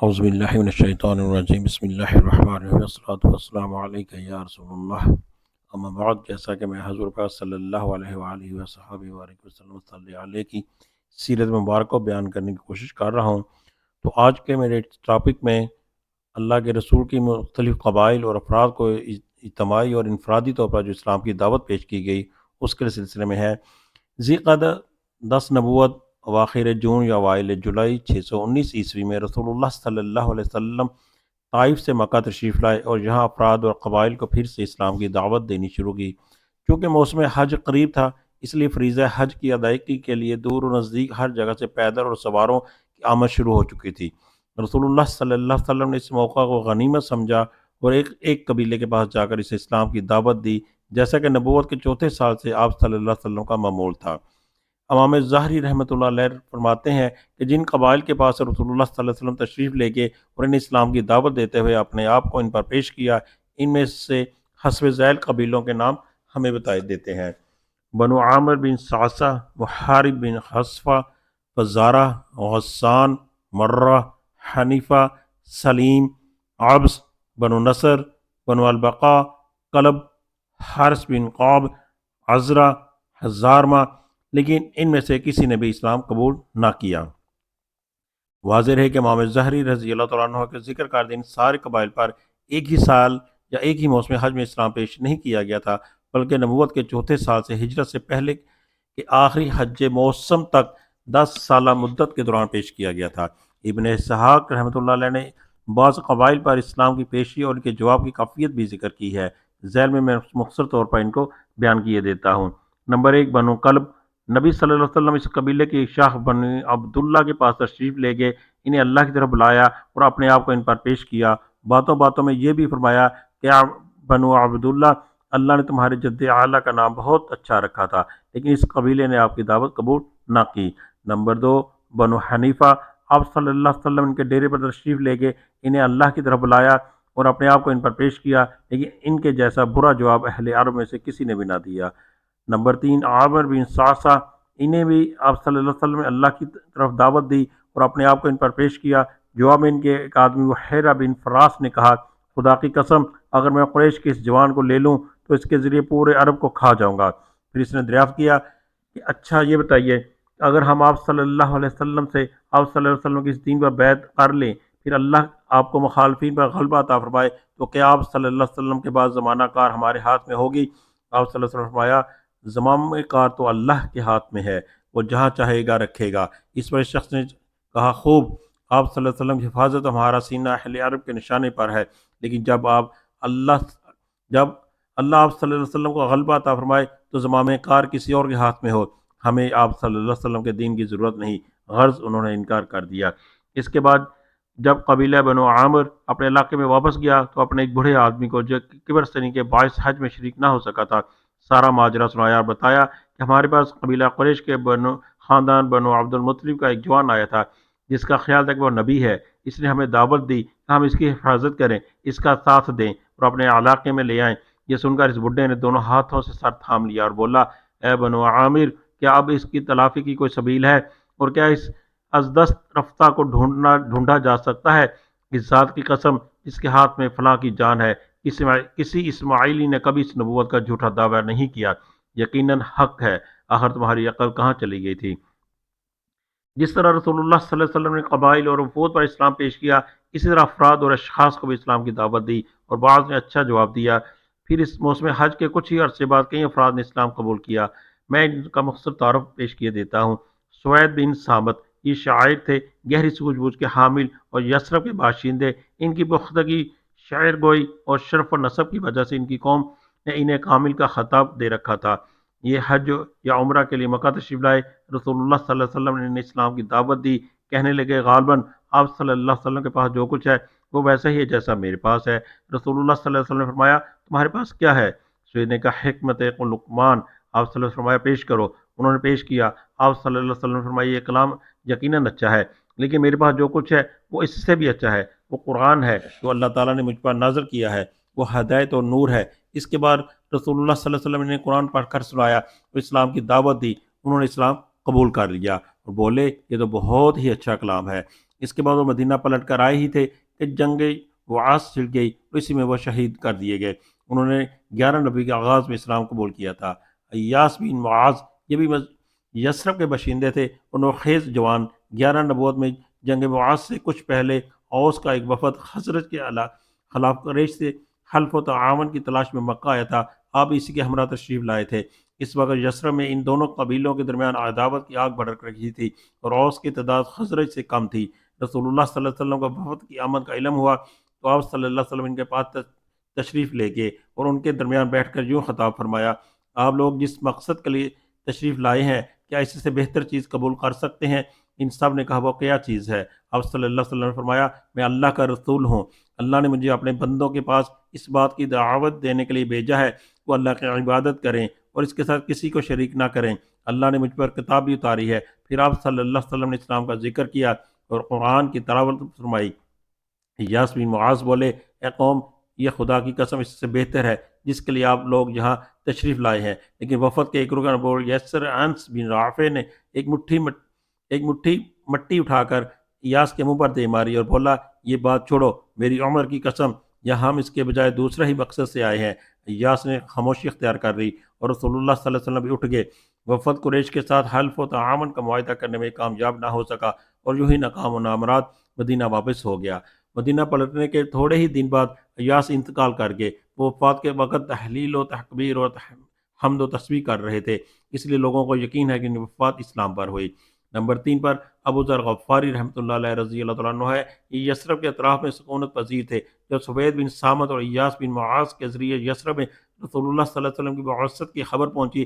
اعوذ باللہ من الشیطان الرجیم بسم اللہ الرحمن الرحیم والصلاۃ والسلام علیک یا رسول اللہ اما بعد، جیسا کہ میں حضور پاک صلی اللہ علیہ وآلہ وصحبہ وبارک وسلم صلی علیہ کی سیرت مبارک کو بیان کرنے کی کوشش کر رہا ہوں۔ تو آج کے میرے ٹاپک میں اللہ کے رسول کی مختلف قبائل اور افراد کو اجتماعی اور انفرادی طور پر جو اسلام کی دعوت پیش کی گئی اس کے سلسلے میں ہے۔ ذی قعدہ 10 نبوت اواخر جون یا اوائل جولائی 619 عیسوی میں رسول اللہ صلی اللہ علیہ وسلم طائف سے مکہ تشریف لائے اور یہاں افراد اور قبائل کو پھر سے اسلام کی دعوت دینی شروع کی۔ چونکہ موسم حج قریب تھا، اس لیے فریضہ حج کی ادائیگی کے لیے دور و نزدیک ہر جگہ سے پیدل اور سواروں کی آمد شروع ہو چکی تھی۔ رسول اللہ صلی اللہ علیہ وسلم نے اس موقع کو غنیمت سمجھا اور ایک قبیلے کے پاس جا کر اسے اسلام کی دعوت دی، جیسا کہ نبوت کے چوتھے سال سے آپ صلی اللہ علیہ وسلم کا معمول تھا۔ امام ظاہری رحمۃ اللہ علیہ فرماتے ہیں کہ جن قبائل کے پاس رسول اللہ صلی اللہ علیہ وسلم تشریف لے کے اور انہیں اسلام کی دعوت دیتے ہوئے اپنے آپ کو ان پر پیش کیا، ان میں سے حسب ذیل قبیلوں کے نام ہمیں بتائی دیتے ہیں: بنو عامر بن صعصہ، محارب بن خصفہ، فزارہ، غسان، مرہ، حنیفہ، سلیم، عبس، بنو نصر، بنو البقاء، کلب، حارث بن قعب، عزرہ، حزارمہ، لیکن ان میں سے کسی نے بھی اسلام قبول نہ کیا۔ واضح ہے کہ امام ظاہری رضی اللہ تعالیٰ عنہ کے ذکر کردہ ان سارے قبائل پر ایک ہی سال یا ایک ہی موسم حج میں اسلام پیش نہیں کیا گیا تھا، بلکہ نبوت کے چوتھے سال سے ہجرت سے پہلے کے آخری حج موسم تک 10 سالہ مدت کے دوران پیش کیا گیا تھا۔ ابن اسحاق رحمۃ اللہ علیہ نے بعض قبائل پر اسلام کی پیشی اور ان کے جواب کی کیفیت بھی ذکر کی ہے۔ ذیل میں مختصر طور پر ان کو بیان کیے دیتا ہوں۔ نمبر 1، بنو کلب۔ نبی صلی اللہ علیہ وسلم اس قبیلے کے شاخ بنی عبداللہ کے پاس تشریف لے گئے، انہیں اللہ کی طرف بلایا اور اپنے آپ کو ان پر پیش کیا۔ باتوں باتوں میں یہ بھی فرمایا کہ بنو عبداللہ، اللہ نے تمہارے جد اعلیٰ کا نام بہت اچھا رکھا تھا، لیکن اس قبیلے نے آپ کی دعوت قبول نہ کی۔ نمبر 2، بنو حنیفہ۔ آپ صلی اللہ علیہ وسلم ان کے ڈیرے پر تشریف لے گئے، انہیں اللہ کی طرف بلایا اور اپنے آپ کو ان پر پیش کیا، لیکن ان کے جیسا برا جواب اہل عرب میں سے کسی نے بھی نہ دیا۔ نمبر 3، عامر بن صعصہ۔ انہیں بھی آپ صلی اللہ علیہ وسلم نے اللہ کی طرف دعوت دی اور اپنے آپ کو ان پر پیش کیا۔ جواب میں ان کے ایک آدمی بحیرہ بن فراس نے کہا، خدا کی قسم، اگر میں قریش کے اس جوان کو لے لوں تو اس کے ذریعے پورے عرب کو کھا جاؤں گا۔ پھر اس نے دریافت کیا کہ اچھا یہ بتائیے، اگر ہم آپ صلی اللہ علیہ وسلم سے آپ صلی اللہ علیہ وسلم کی اس دین پر بیعت کر لیں، پھر اللہ آپ کو مخالفین پر غلبہ عطا فرمائے، تو کیا آپ صلی اللہ علیہ وسلم کے بعد زمانہ کار ہمارے ہاتھ میں ہوگی؟ آپ صلی اللہ علیہ وسلم نے فرمایا، زمانہ کار تو اللہ کے ہاتھ میں ہے، وہ جہاں چاہے گا رکھے گا۔ اس پر اس شخص نے کہا، خوب، آپ صلی اللہ علیہ وسلم کی حفاظت ہمارا سینہ اہل عرب کے نشانے پر ہے، لیکن جب اللہ آپ صلی اللہ علیہ وسلم کو غلبہ عطا فرمائے تو زمامِ کار کسی اور کے ہاتھ میں ہو، ہمیں آپ صلی اللہ علیہ وسلم کے دین کی ضرورت نہیں۔ غرض انہوں نے انکار کر دیا۔ اس کے بعد جب قبیلہ بنو عامر اپنے علاقے میں واپس گیا تو اپنے ایک بوڑھے آدمی کو جو کبر سنی کے باعث حج میں شریک نہ ہو سکا تھا، سارا ماجرا سنایا اور بتایا کہ ہمارے پاس قبیلہ قریش کے خاندان بنو عبد المطلب کا ایک جوان آیا تھا، جس کا خیال تھا کہ وہ نبی ہے۔ اس نے ہمیں دعوت دی کہ ہم اس کی حفاظت کریں، اس کا ساتھ دیں اور اپنے علاقے میں لے آئیں۔ یہ سن کر اس بڈھے نے دونوں ہاتھوں سے سر تھام لیا اور بولا، اے بنو عامر، کیا اب اس کی تلافی کی کوئی سبیل ہے؟ اور کیا اس از دست رفتہ کو ڈھونڈا جا سکتا ہے؟ اس ذات کی قسم جس کے ہاتھ میں فلاں کی جان ہے، کسی اسماعیلی نے کبھی اس نبوت کا جھوٹا دعویٰ نہیں کیا، یقیناً حق ہے، آخر تمہاری عقل کہاں چلی گئی تھی؟ جس طرح رسول اللہ صلی اللہ علیہ وسلم نے قبائل اور وفود پر اسلام پیش کیا، اسی طرح افراد اور اشخاص کو بھی اسلام کی دعوت دی اور بعض نے اچھا جواب دیا۔ پھر اس موسم حج کے کچھ ہی عرصے بعد کئی افراد نے اسلام قبول کیا۔ میں ان کا مختصر تعارف پیش کیے دیتا ہوں۔ سوید بن ثابت، یہ شاعر تھے، گہری سوجھ بوجھ کے حامل اور یثرب کے باشندے۔ ان کی پختگی، شعر گوئی اور شرف و نسب کی وجہ سے ان کی قوم نے انہیں کامل کا خطاب دے رکھا تھا۔ یہ حج یا عمرہ کے لیے مکہ تشریف لائے۔ رسول اللہ صلی اللہ علیہ وسلم نے انہیں اسلام کی دعوت دی۔ کہنے لگے، غالباً آپ صلی اللہ علیہ وسلم کے پاس جو کچھ ہے وہ ویسا ہی ہے جیسا میرے پاس ہے۔ رسول اللہ صلی اللہ علیہ وسلم نے فرمایا، تمہارے پاس کیا ہے؟ سوینے کا حکمت لقمان۔ آپ صلی اللہ علیہ وسلم نے فرمایا، پیش کرو۔ انہوں نے پیش کیا۔ آپ صلی اللہ علیہ وسلم نے فرمایا، یہ کلام یقیناً اچھا ہے، لیکن میرے پاس جو کچھ ہے وہ اس سے بھی اچھا ہے، وہ قرآن ہے جو اللہ تعالیٰ نے مجھ پر نازل کیا ہے، وہ ہدایت اور نور ہے۔ اس کے بعد رسول اللہ صلی اللہ علیہ وسلم نے قرآن پڑھ کر سنایا، وہ اسلام کی دعوت دی، انہوں نے اسلام قبول کر لیا اور بولے، یہ تو بہت ہی اچھا کلام ہے۔ اس کے بعد وہ مدینہ پلٹ کر آئے ہی تھے کہ جنگ وعاص چھڑ گئی، اسی میں وہ شہید کر دیے گئے۔ انہوں نے 11 نبی کے آغاز میں اسلام قبول کیا تھا۔ ایاس بن معاذ یہ بھی یثرب کے باشندے تھے اور نوخیز جوان۔ 11 نبوت میں جنگ معاذ سے کچھ پہلے اوس کا ایک وفد خزرج کے خلاف قریش سے حلف و تعاون کی تلاش میں مکہ آیا تھا۔ آپ اسی کے ہمراہ تشریف لائے تھے۔ اس وقت یثرب میں ان دونوں قبیلوں کے درمیان عداوت کی آگ بھڑک رہی تھی اور اوس کی تعداد خزرج سے کم تھی۔ رسول اللہ صلی اللہ علیہ وسلم کو وفد کی آمد کا علم ہوا تو آپ صلی اللہ علیہ وسلم ان کے پاس تشریف لے گئے اور ان کے درمیان بیٹھ کر یوں خطاب فرمایا: آپ لوگ جس مقصد کے لیے تشریف لائے ہیں، کیا اس سے بہتر چیز قبول کر سکتے ہیں؟ ان سب نے کہا: وہ کیا چیز ہے؟ آپ صلی اللہ علیہ وسلم نے فرمایا: میں اللہ کا رسول ہوں۔ اللہ نے مجھے اپنے بندوں کے پاس اس بات کی دعوت دینے کے لیے بھیجا ہے وہ اللہ کی عبادت کریں اور اس کے ساتھ کسی کو شریک نہ کریں۔ اللہ نے مجھ پر کتاب بھی اتاری ہے۔ پھر آپ صلی اللہ علیہ وسلم نے اسلام کا ذکر کیا اور قرآن کی تلاوت فرمائی۔ یاس بن معاذ بولے: اے قوم، یہ خدا کی قسم اس سے بہتر ہے جس کے لیے آپ لوگ یہاں تشریف لائے ہیں۔ لیکن وفد کے ایک رکن ابو یسر انس بن رافع نے ایک مٹھی مٹی اٹھا کر یاس کے منہ پر دے ماری اور بولا: یہ بات چھوڑو، میری عمر کی قسم، یا ہم اس کے بجائے دوسرے ہی مقصد سے آئے ہیں۔ یاس نے خاموشی اختیار کر لی اور رسول اللہ صلی اللہ علیہ وسلم بھی اٹھ گئے۔ وفد قریش کے ساتھ حلف و تعاون کا معاہدہ کرنے میں کامیاب نہ ہو سکا اور یوں ہی ناکام و نامراد مدینہ واپس ہو گیا۔ مدینہ پلٹنے کے تھوڑے ہی دن بعد ایاس انتقال کر گئے۔ وہ وفات کے وقت تحلیل و تکبیر اور حمد و تسبیح کر رہے تھے، اس لیے لوگوں کو یقین ہے کہ ان کی وفات اسلام پر ہوئی۔ نمبر 3 پر ابو ذر غفاری رحمۃ اللہ علیہ رضی اللہ تعالیٰ عنہ ہے۔ یہ یثرب کے اطراف میں سکونت پذیر تھے۔ جب سوید بن سامت اور ایاس بن معاذ کے ذریعے یثرب میں رسول اللہ صلی اللہ علیہ وسلم کی بعثت کی خبر پہنچی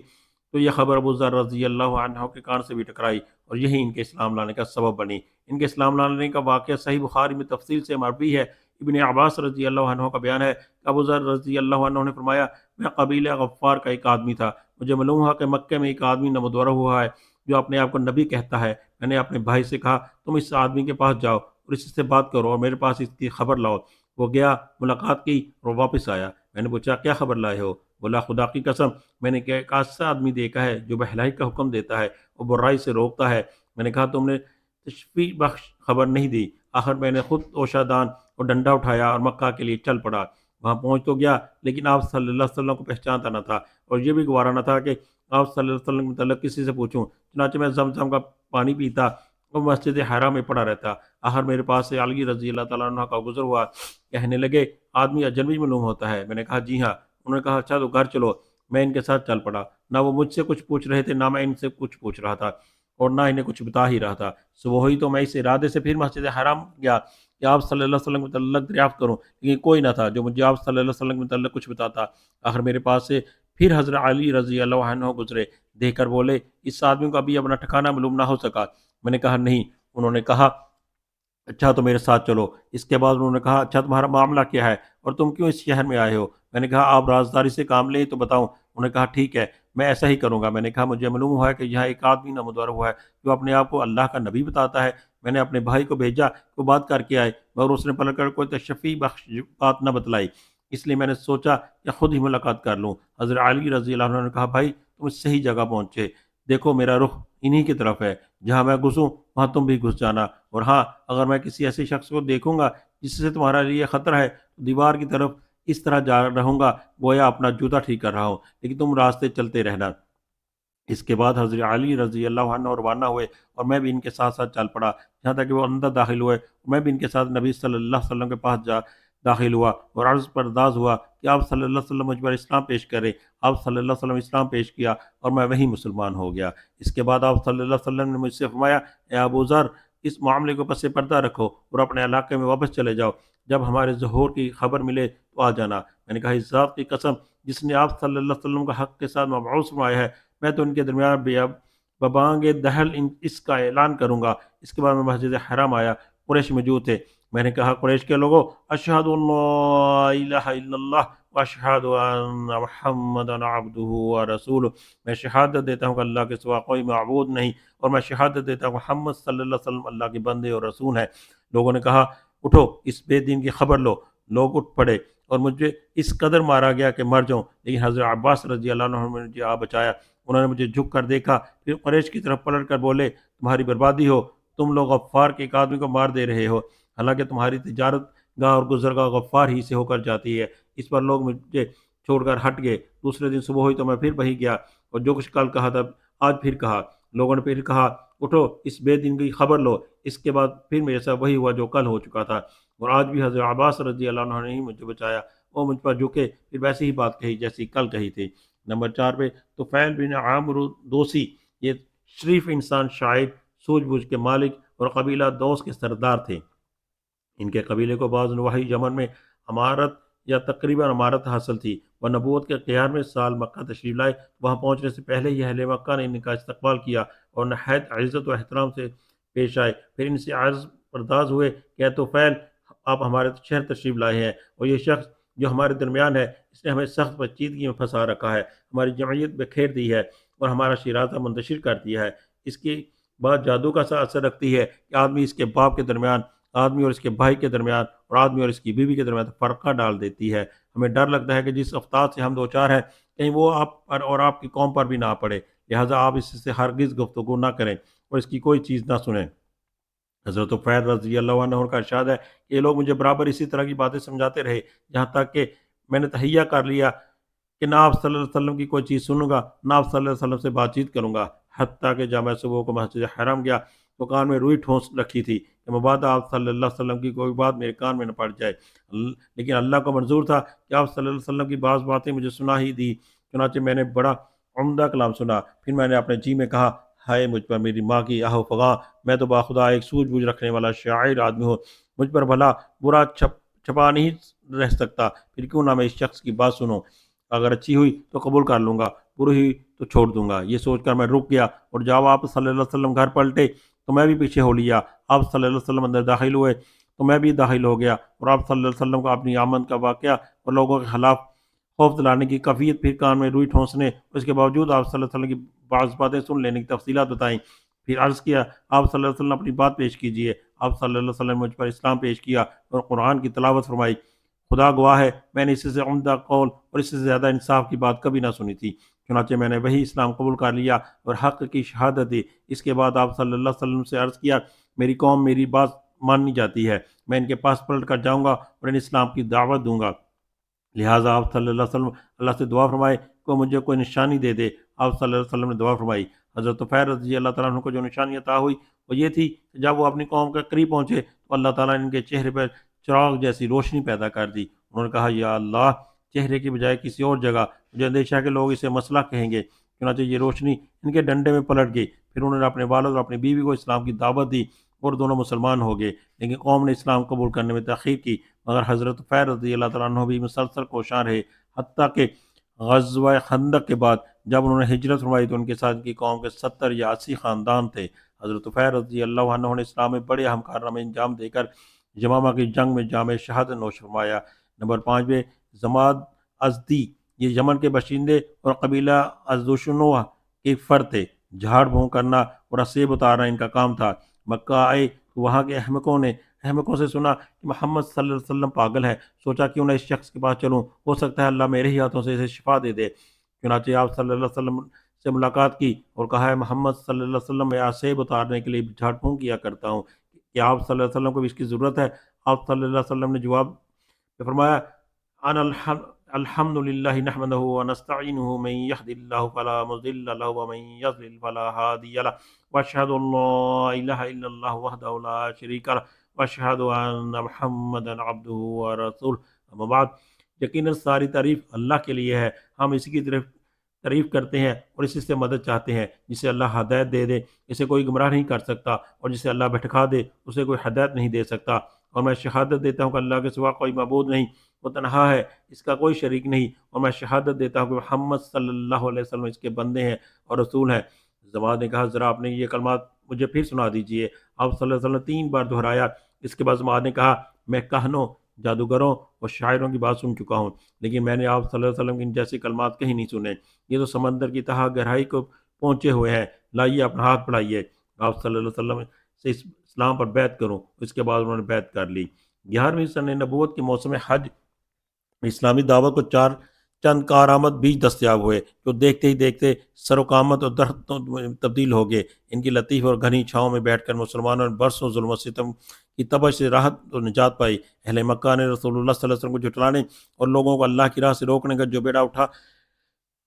تو یہ خبر ابو ذر رضی اللہ عنہ کے کان سے بھی ٹکرائی اور یہی ان کے اسلام لانے کا سبب بنی۔ ان کے اسلام لانے کا واقعہ صحیح بخاری میں تفصیل سے مروی ہے۔ ابن عباس رضی اللہ عنہ کا بیان ہے کہ ابو ذر رضی اللہ عنہ نے فرمایا: میں قبیلہ غفار کا ایک آدمی تھا۔ مجھے معلوم ہوا کہ مکہ میں ایک آدمی نمودار ہوا ہے جو اپنے آپ کو نبی کہتا ہے۔ میں نے اپنے بھائی سے کہا: تم اس آدمی کے پاس جاؤ اور اس سے بات کرو اور میرے پاس اس کی خبر لاؤ۔ وہ گیا، ملاقات کی اور واپس آیا۔ میں نے پوچھا: کیا خبر لائے ہو؟ بولا: خدا کی قسم، میں نے ایک ایسا آدمی دیکھا ہے جو بھلائی کا حکم دیتا ہے اور برائی سے روکتا ہے۔ میں نے کہا: تم نے تشفیع بخش خبر نہیں دی۔ آخر میں نے خود اوشادان اور ڈنڈا اٹھایا اور مکہ کے لیے چل پڑا۔ وہاں پہنچ تو گیا لیکن آپ صلی اللہ علیہ وسلم کو پہچانتا نہ تھا اور یہ بھی گوارا نہ تھا کہ آپ صلی اللہ علیہ وسلم کے متعلق کسی سے پوچھوں۔ چنانچہ میں زمزم کا پانی پیتا اور مسجد حرام میں پڑا رہتا۔ آخر میرے پاس سے علی رضی اللہ تعالیٰ عنہ کا گزر ہوا۔ کہنے لگے: آدمی اجنبی معلوم ہوتا ہے۔ میں نے کہا: جی ہاں۔ انہوں نے کہا: اچھا تو گھر چلو۔ میں ان کے ساتھ چل پڑا۔ نہ وہ مجھ سے کچھ پوچھ رہے تھے نہ میں ان سے کچھ پوچھ رہا تھا اور نہ انہیں کچھ بتا ہی رہا تھا۔ صبح ہوئی تو میں اس ارادے سے پھر مسجد حرام گیا کہ آپ صلی اللہ علیہ وسلم کے متعلق دریافت کروں، لیکن کوئی نہ تھا جو مجھے آپ صلی اللہ علیہ وسلم کے متعلق کچھ بتاتا۔ آخر میرے پاس سے پھر حضرت علی رضی اللہ عنہ گزرے۔ دیکھ کر بولے: اس آدمی کو ابھی اپنا ٹھکانہ معلوم نہ ہو سکا۔ میں نے کہا: نہیں۔ انہوں نے کہا: اچھا تو میرے ساتھ چلو۔ اس کے بعد انہوں نے کہا: اچھا تمہارا معاملہ کیا ہے اور تم کیوں اس شہر میں آئے ہو؟ میں نے کہا: آپ رازداری سے کام لیں تو بتاؤں۔ انہوں نے کہا: ٹھیک ہے، میں ایسا ہی کروں گا۔ میں نے کہا: مجھے معلوم ہوا ہے کہ یہاں ایک آدمی نمودار ہوا ہے جو اپنے آپ کو اللہ کا نبی بتاتا ہے۔ میں نے اپنے بھائی کو بھیجا کہ وہ بات کر کے آئے مگر اس نے پلٹ کر کوئی تشفیع بخش بات نہ بتلائی، اس لیے میں نے سوچا کہ خود ہی ملاقات کر لوں۔ حضرت علی رضی اللہ عنہ نے کہا: بھائی، تم اس صحیح جگہ پہنچے۔ دیکھو میرا رخ انہی کی طرف ہے، جہاں میں گھسوں وہاں تم بھی گھس جانا، اور ہاں، اگر میں کسی ایسے شخص کو دیکھوں گا جس سے تمہارا لیے خطرہ ہے تو دیوار کی طرف اس طرح جا رہوں گا گویا اپنا جوتا ٹھیک کر رہا ہوں، لیکن تم راستے چلتے رہنا۔ اس کے بعد حضرت علی رضی اللہ عنہ روانہ ہوئے اور میں بھی ان کے ساتھ ساتھ چل پڑا جہاں تک کہ وہ اندر داخل ہوئے اور میں بھی ان کے ساتھ نبی صلی اللہ علیہ وسلم کے پاس داخل ہوا اور عرض پرداز ہوا کہ آپ صلی اللہ علیہ وسلم مجھ پر اسلام پیش کریں۔ آپ صلی اللہ علیہ وسلم اسلام پیش کیا اور میں وہی مسلمان ہو گیا۔ اس کے بعد آپ صلی اللہ علیہ وسلم نے مجھ سے فرمایا: اے ابو ذر، اس معاملے کو پس پردہ رکھو اور اپنے علاقے میں واپس چلے جاؤ۔ جب ہمارے ظہور کی خبر ملے تو آ جانا۔ میں نے کہا: اس ذات کی قسم جس نے آپ صلی اللہ علیہ وسلم کا حق کے ساتھ مبعوث فرمایا ہے، میں تو ان کے درمیان ببانگ دہل اس کا اعلان کروں گا۔ اس کے بعد میں مسجد حرام آیا۔ قریش موجود تھے۔ میں نے کہا: قریش کے لوگوں، اشہد ان لا الہ الا اللہ واشہد ان محمدا عبدہ ورسولہ، میں شہادت دیتا ہوں کہ اللہ کے سوا کوئی معبود نہیں اور میں شہادت دیتا ہوں کہ محمد صلی اللہ علیہ وسلم اللہ کے بندے اور رسول ہیں۔ لوگوں نے کہا: اٹھو، اس بے دین کی خبر لو۔ لوگ اٹھ پڑے اور مجھے اس قدر مارا گیا کہ مر جاؤں، لیکن حضرت عباس رضی اللہ عنہ نے مجھے بچایا۔ انہوں نے مجھے جھک کر دیکھا، پھر قریش کی طرف پلٹ کر بولے: تمہاری بربادی ہو، تم لوگ غفار کے ایک آدمی کو مار دے رہے ہو، حالانکہ تمہاری تجارت گاہ اور گزرگاہ غفار ہی سے ہو کر جاتی ہے۔ اس پر لوگ مجھے چھوڑ کر ہٹ گئے۔ دوسرے دن صبح ہوئی تو میں پھر وہیں گیا اور جو کچھ کل کہا تھا آج پھر کہا۔ لوگوں نے پھر کہا اٹھو اس بے دین کی خبر لو۔ اس کے بعد پھر میرے ساتھ وہی ہوا جو کل ہو چکا تھا، اور آج بھی حضرت عباس رضی اللہ عنہ نے ہی مجھے بچایا۔ وہ مجھ پر جھکے پھر ویسی ہی بات کہی جیسی کل کہی تھی۔ نمبر 4 پہ طفیل بن عامر دوسی، یہ شریف انسان، شاعر، سوجھ بوجھ کے مالک اور قبیلہ دوس کے سردار تھے۔ ان کے قبیلے کو بعض نواحی یمن میں امارت یا تقریباً امارت حاصل تھی۔ وہ نبوت کے 11ویں سال مکہ تشریف لائے۔ وہاں پہنچنے سے پہلے ہی اہل مکہ نے ان کا استقبال کیا اور نہایت عزت و احترام سے پیش آئے۔ پھر ان سے عرض پرداز ہوئے کہ طفیل، آپ ہمارے شہر تشریف لائے ہیں، اور یہ شخص جو ہمارے درمیان ہے اس نے ہمیں سخت پیچیدگی میں پھنسا رکھا ہے، ہماری جمعیت بکھیر دی ہے اور ہمارا شیرازہ منتشر کر دیا ہے۔ اس کی بات جادو کا سا اثر رکھتی ہے کہ آدمی اس کے باپ کے درمیان، آدمی اور اس کے بھائی کے درمیان، اور آدمی اور اس کی بیوی کے درمیان فرقہ ڈال دیتی ہے۔ ہمیں ڈر لگتا ہے کہ جس افتاد سے ہم دو چار ہیں کہیں وہ آپ پر اور آپ کی قوم پر بھی نہ پڑے، لہٰذا آپ اس سے ہرگز گفتگو نہ کریں اور اس کی کوئی چیز نہ سنیں۔ حضرت عفیر رضی اللہ عنہ کا ارشاد ہے کہ یہ لوگ مجھے برابر اسی طرح کی باتیں سمجھاتے رہے، جہاں تک کہ میں نے تہیہ کر لیا کہ نہ آپ صلی اللہ علیہ وسلم کی کوئی چیز سنوں گا، نہ آپ صلی اللہ علیہ وسلم سے بات چیت کروں گا۔ حتیٰ کہ جب میں صبح کو مسجد حرام گیا تو کان میں روئی ٹھونس رکھی تھی کہ مبادا آپ صلی اللہ علیہ وسلم کی کوئی بات میرے کان میں نہ پڑ جائے، لیکن اللہ کو منظور تھا کہ آپ صلی اللہ علیہ وسلم کی بعض باتیں مجھے سنا ہی دی۔ چنانچہ میں نے بڑا عمدہ کلام سنا، پھر میں نے اپنے جی میں کہا، ہائے مجھ پر میری ماں کی آہ و فغاں، میں تو باخدا ایک سوجھ بوجھ رکھنے والا شاعر آدمی ہوں، مجھ پر بھلا برا چھپا نہیں رہ سکتا، پھر کیوں نہ میں اس شخص کی بات سنوں، اگر اچھی ہوئی تو قبول کر لوں گا، بری ہوئی تو چھوڑ دوں گا۔ یہ سوچ کر میں رک گیا، اور جب آپ صلی اللہ علیہ وسلم گھر پلٹے تو میں بھی پیچھے ہو لیا۔ آپ صلی اللہ علیہ وسلم اندر داخل ہوئے تو میں بھی داخل ہو گیا، اور آپ صلی اللہ علیہ وسلم کو اپنی آمد کا واقعہ اور لوگوں کے خلاف خوف دلانے کی کیفیت، پھر کان میں روئی ٹھونسنے اور اس کے باوجود آپ صلی اللہ علیہ وسلم کی بعض باتیں سن لینے کی تفصیلات بتائیں۔ پھر عرض کیا، آپ صلی اللہ علیہ وسلم اپنی بات پیش کیجئے۔ آپ صلی اللہ علیہ وسلم نے مجھ پر اسلام پیش کیا اور قرآن کی تلاوت فرمائی۔ خدا گواہ ہے میں نے اس سے عمدہ قول اور اس سے زیادہ انصاف کی بات کبھی نہ سنی تھی۔ چنانچہ میں نے وہی اسلام قبول کر لیا اور حق کی شہادت دی۔ اس کے بعد آپ صلی اللہ علیہ وسلم سے عرض کیا، میری قوم میری بات ماننی جاتی ہے، میں ان کے پاس پلٹ کر جاؤں گا اور انہیں اسلام کی دعوت دوں گا، لہٰذا آپ صلی اللہ علیہ وسلم اللہ سے دعا فرمائے کہ مجھے کوئی نشانی دے دے۔ آپ صلی اللہ علیہ وسلم نے دعا فرمائی۔ حضرت طفیل رضی اللہ تعالیٰ عنہ کو جو نشانی عطا ہوئی وہ یہ تھی کہ جب وہ اپنی قوم کے قریب پہنچے تو اللہ تعالیٰ نے ان کے چہرے پر چراغ جیسی روشنی پیدا کر دی۔ انہوں نے کہا، یا اللہ، چہرے کی بجائے کسی اور جگہ، مجھے اندیشہ ہے کہ لوگ اسے مسئلہ کہیں گے۔ چنانچہ یہ روشنی ان کے ڈنڈے میں پلٹ گئی۔ پھر انہوں نے اپنے والد اور اپنی بیوی کو اسلام کی دعوت دی اور دونوں مسلمان ہو گئے، لیکن قوم نے اسلام قبول کرنے میں تاخیر کی، مگر حضرت طفیل رضی اللہ تعالیٰ عنہ بھی مسلسل کوشاں رہے، حتیٰ کہ غزوہ خندق کے بعد جب انہوں نے ہجرت فرمائی تو ان کے ساتھ کی قوم کے 70 یا 80 خاندان تھے۔ حضرت طفیل رضی اللہ عنہ نے اسلام میں بڑے اہم کارنامے انجام دے کر یمامہ کی جنگ میں جامع شہادت نوش فرمایا۔ نمبر 5 میں زماد ازدی، یہ یمن کے باشندے اور قبیلہ ازدوشنوہ کے فرد تھے۔ جھاڑ بھونک کرنا اور اسیب اتارنا ان کا کام تھا۔ مکہ آئے تو وہاں کے احمقوں سے سنا کہ محمد صلی اللہ علیہ وسلم پاگل ہے، سوچا کیوں نہ اس شخص کے پاس چلوں، ہو سکتا ہے اللہ میرے ہی ہاتھوں سے اسے شفا دے دے۔ چنانچہ آپ صلی اللہ علیہ وسلم سے ملاقات کی اور کہا، ہے محمد صلی اللہ علیہ وسلم، میں اسیب اتارنے کے لیے جھاڑ پھونک کیا کرتا ہوں، کہ آپ صلی اللہ علیہ وسلم کو بھی اس کی ضرورت ہے؟ آپ صلی اللہ علیہ وسلم نے جواب میں فرمایا، الحمد للہ نحمدہ ونستعینہ، من یہد اللہ فلا مضل لہ ومن یضلل فلا ہادی لہ، واشہد ان لا الہ الا اللہ وحدہ لا شریک لہ، واشہد ان محمدا عبدہ ورسولہ، اما بعد۔ یقیناً ساری تعریف اللہ کے لیے ہے، ہم اسی کی طرف تعریف کرتے ہیں اور اسی سے مدد چاہتے ہیں۔ جسے اللہ ہدایت دے دے اسے کوئی گمراہ نہیں کر سکتا، اور جسے اللہ بھٹکا دے اسے کوئی ہدایت نہیں دے سکتا، اور میں شہادت دیتا ہوں کہ اللہ کے سوا کوئی معبود نہیں، وہ تنہا ہے، اس کا کوئی شریک نہیں، اور میں شہادت دیتا ہوں کہ محمد صلی اللہ علیہ وسلم اس کے بندے ہیں اور رسول ہیں۔ زماد نے کہا، ذرا آپ نے یہ کلمات مجھے پھر سنا دیجئے۔ آپ صلی اللہ علیہ وسلم نے 3 بار دہرایا۔ اس کے بعد زماد نے کہا، میں کہنوں، جادوگروں اور شاعروں کی بات سن چکا ہوں، لیکن میں نے آپ صلی اللہ علیہ وسلم کی ان جیسے کلمات کہیں نہیں سنے، یہ تو سمندر کی تہہ گہرائی کو پہنچے ہوئے ہیں، لائیے اپنا ہاتھ بڑھائیے، آپ صلی اللہ علیہ وسلم سے اسلام پر بیعت کروں۔ اس کے بعد انہوں نے بیعت کر لی۔ 11ویں سنہ نبوت کے موسم حج اسلامی دعوت کو چند کارآمد بیج دستیاب ہوئے جو دیکھتے ہی دیکھتے سر و قامت اور درخت تبدیل ہو گئے۔ ان کی لطیف اور گھنی چھاؤں میں بیٹھ کر مسلمانوں نے برسوں ظلم و ستم کی تبش سے راحت اور نجات پائی۔ اہل مکہ نے رسول اللہ صلی اللہ علیہ وسلم کو جھٹلانے اور لوگوں کو اللہ کی راہ سے روکنے کا جو بیڑا اٹھا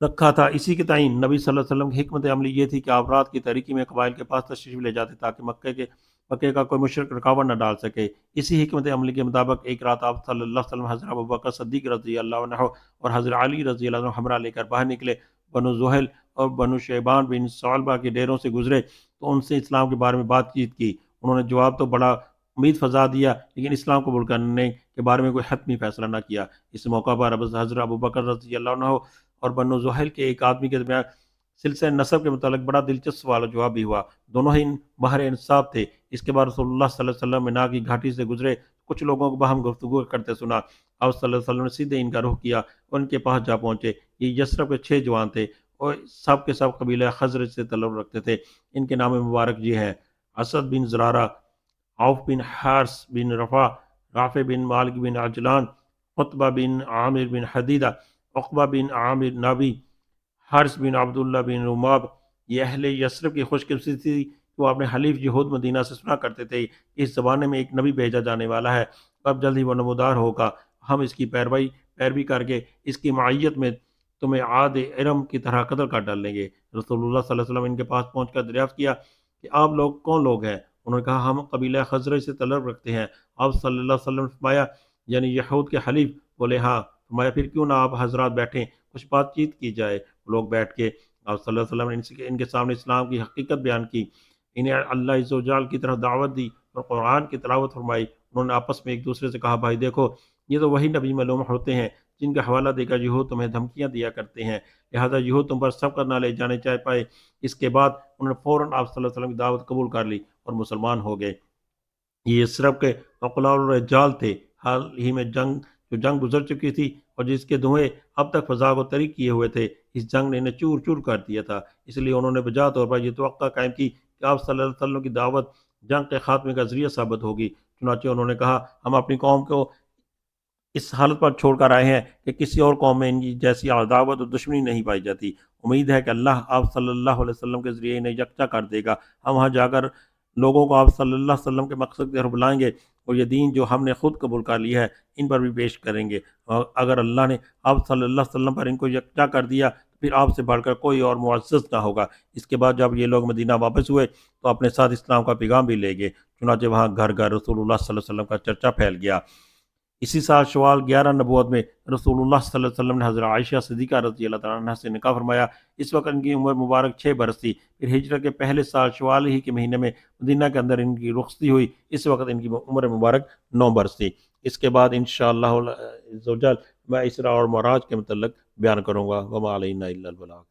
رکھا تھا، اسی کے تئیں نبی صلی اللہ علیہ وسلم کی حکمت عملی یہ تھی کہ آپ رات کی تاریکی میں قبائل کے پاس تشریف لے جاتے تاکہ مکے کا کوئی مشرک رکاوٹ نہ ڈال سکے۔ اسی حکمت عملی کے مطابق ایک رات آپ صلی اللہ علیہ وسلم حضرت ابوبکر صدیق رضی اللہ عنہ اور حضرت علی رضی اللہ عنہ ہمراہ لے کر باہر نکلے۔ بنو زحل اور بنو شیبان بن ثعلبہ کے ڈیروں سے گزرے تو ان سے اسلام کے بارے میں بات چیت کی۔ انہوں نے جواب تو بڑا امید فضا دیا، لیکن اسلام قبول کرنے کے بارے میں کوئی حتمی فیصلہ نہ کیا۔ اس موقع پر حضرت ابوبکر رضی اللہ عنہ اور بنو زحل کے ایک آدمی کے درمیان سلسلہ نسب کے متعلق بڑا دلچسپ سوال و جواب بھی ہوا۔ دونوں ہی ماہر انصاف تھے۔ اس کے بعد رسول اللہ صلی اللہ علیہ وسلم مینا کی گھاٹی سے گزرے، کچھ لوگوں کو باہم گفتگو کرتے سنا۔ آپ صلی اللہ علیہ وسلم نے سیدھے ان کا رخ کیا اور ان کے پاس جا پہنچے۔ یہ یثرب کے 6 جوان تھے اور سب کے سب قبیلہ خزرج سے تعلق رکھتے تھے۔ ان کے نام مبارک یہ ہیں: اسد بن زرارہ، عوف بن حارث بن رافع بن مالک بن عجلان، قطبہ بن عامر بن حدیدہ، عقبہ بن عامر نابی، حارث بن عبداللہ بن رماب۔ یہ اہل یثرب کی خوش قسمتی تھی کہ وہ اپنے حلیف یہود مدینہ سے سنا کرتے تھے کہ اس زمانے میں ایک نبی بھیجا جانے والا ہے، اب جلد ہی وہ نمودار ہوگا، ہم اس کی پیروی کر کے اس کی معیت میں تمہیں عاد ارم کی طرح قتل کر ڈالیں گے۔ رسول اللہ صلی اللہ علیہ وسلم ان کے پاس پہنچ کر دریافت کیا کہ آپ لوگ کون لوگ ہیں؟ انہوں نے کہا ہم قبیلہ خزرج سے تعلق رکھتے ہیں۔ آپ صلی اللہ علیہ وسلم نے فرمایا یعنی یہود کے حلیف؟ بولے ہاں۔ فرمایا پھر کیوں نہ آپ حضرات بیٹھیں، کچھ بات چیت کی جائے۔ لوگ بیٹھ کے آپ صلی اللہ علیہ وسلم نے ان کے سامنے اسلام کی حقیقت بیان کی، انہیں اللہ عز و جل کی طرف دعوت دی اور قرآن کی تلاوت فرمائی۔ انہوں نے آپس میں ایک دوسرے سے کہا بھائی دیکھو، یہ تو وہی نبی معلوم ہوتے ہیں جن کا حوالہ دے کر یہود تمہیں دھمکیاں دیا کرتے ہیں، لہذا یہود تم پر سب نہ لے جانے چاہ پائے۔ اس کے بعد انہوں نے فوراً آپ صلی اللہ علیہ وسلم کی دعوت قبول کر لی اور مسلمان ہو گئے۔ یہ یثرب کے عقلاء الرجال تھے۔ حال ہی میں جنگ گزر چکی تھی اور جس کے دھوئیں اب تک فضا کو طری کیے ہوئے تھے، اس جنگ نے انہیں چور چور کر دیا تھا۔ اس لیے انہوں نے بجا طور پر یہ توقع قائم کی کہ آپ صلی اللہ علیہ وسلم کی دعوت جنگ کے خاتمے کا ذریعہ ثابت ہوگی۔ چنانچہ انہوں نے کہا ہم اپنی قوم کو اس حالت پر چھوڑ کر آئے ہیں کہ کسی اور قوم میں ان کی جیسی عداوت اور دشمنی نہیں پائی جاتی۔ امید ہے کہ اللہ آپ صلی اللہ علیہ وسلم کے ذریعے انہیں یکجا کر دے گا۔ ہم وہاں جا کر لوگوں کو آپ صلی اللہ علیہ وسلم کے مقصد کی طرف بلائیں گے اور یہ دین جو ہم نے خود قبول کر لیا ہے ان پر بھی پیش کریں گے۔ اور اگر اللہ نے آپ صلی اللہ علیہ وسلم پر ان کو یکجا کر دیا تو پھر آپ سے بڑھ کر کوئی اور معزز نہ ہوگا۔ اس کے بعد جب یہ لوگ مدینہ واپس ہوئے تو اپنے ساتھ اسلام کا پیغام بھی لے گئے۔ چنانچہ وہاں گھر گھر رسول اللہ صلی اللہ علیہ وسلم کا چرچا پھیل گیا۔ اسی سال شوال 11 نبوت میں رسول اللہ صلی اللہ علیہ وسلم نے حضرت عائشہ صدیقہ رضی اللہ تعالیٰ عنہ سے نکاح فرمایا۔ اس وقت ان کی عمر مبارک 6 برس تھی۔ پھر ہجرت کے پہلے سال شوال ہی کے مہینے میں مدینہ کے اندر ان کی رخصتی ہوئی۔ اس وقت ان کی عمر مبارک 9 برس تھی۔ اس کے بعد انشاءاللہ عز و جل میں اسراء اور معراج کے متعلق بیان کروں گا۔ وما علینا الا البلاغ۔